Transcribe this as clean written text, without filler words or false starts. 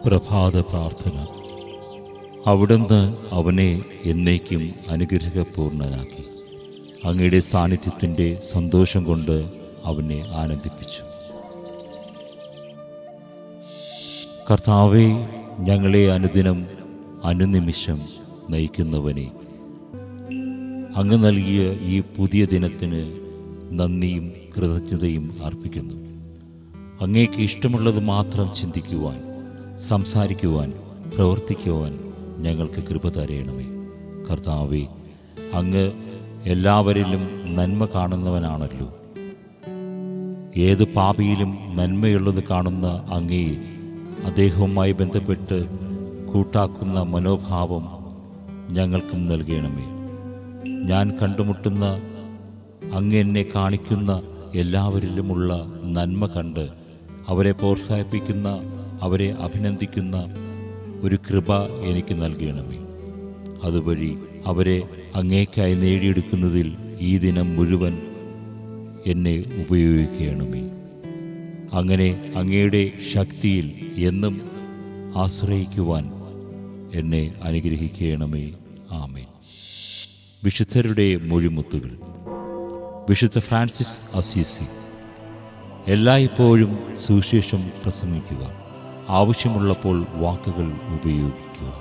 പ്രഭാത പ്രാർത്ഥന. അവിടുന്ന് അവനെ എന്നേക്കും അനുഗ്രഹപൂർണനാക്കി. അങ്ങയുടെ സാന്നിധ്യത്തിൻ്റെ സന്തോഷം കൊണ്ട് അവനെ ആനന്ദിപ്പിച്ചു. കർത്താവേ, ഞങ്ങളെ അനുദിനം അനുനിമിഷം നയിക്കുന്നവനെ, അങ്ങ് നൽകിയ ഈ പുതിയ ദിനത്തിന് നന്ദിയും കൃതജ്ഞതയും അർപ്പിക്കുന്നു. അങ്ങേക്ക് ഇഷ്ടമുള്ളത് മാത്രം ചിന്തിക്കുവാൻ, സംസാരിക്കുവാൻ, പ്രവർത്തിക്കുവാൻ ഞങ്ങൾക്ക് കൃപ തരയണമേ. കർത്താവേ, അങ്ങ് എല്ലാവരിലും നന്മ കാണുന്നവനാണല്ലോ. ഏത് പാപിയിലും നന്മയുള്ളത് കാണുന്ന അങ്ങയെ അദ്ദേഹവുമായി ബന്ധപ്പെട്ട് കൂട്ടാക്കുന്ന മനോഭാവം ഞങ്ങൾക്കും നൽകണമേ. ഞാൻ കണ്ടുമുട്ടുന്ന അങ്ങ് എന്നെ കാണിക്കുന്ന എല്ലാവരിലുമുള്ള നന്മ കണ്ട് അവരെ പ്രോത്സാഹിപ്പിക്കുന്ന, അവരെ അഭിനന്ദിക്കുന്ന ഒരു കൃപ എനിക്ക് നൽകണമേ. അതുവഴി അവരെ അങ്ങേക്കായി നേടിയെടുക്കുന്നതിൽ ഈ ദിനം മുഴുവൻ എന്നെ ഉപയോഗിക്കണമേ. അങ്ങനെ അങ്ങയുടെ ശക്തിയിൽ എന്നും ആശ്രയിക്കുവാൻ എന്നെ അനുഗ്രഹിക്കണമേ. ആമേൻ. വിശുദ്ധരുടെ മൊഴിമുത്തുകൾ. വിശുദ്ധ ഫ്രാൻസിസ് അസീസി. എല്ലായ്പ്പോഴും സുവിശേഷം പ്രസംഗിക്കുക, ആവശ്യമുള്ളപ്പോൾ വാക്കുകൾ ഉപയോഗിക്കുക.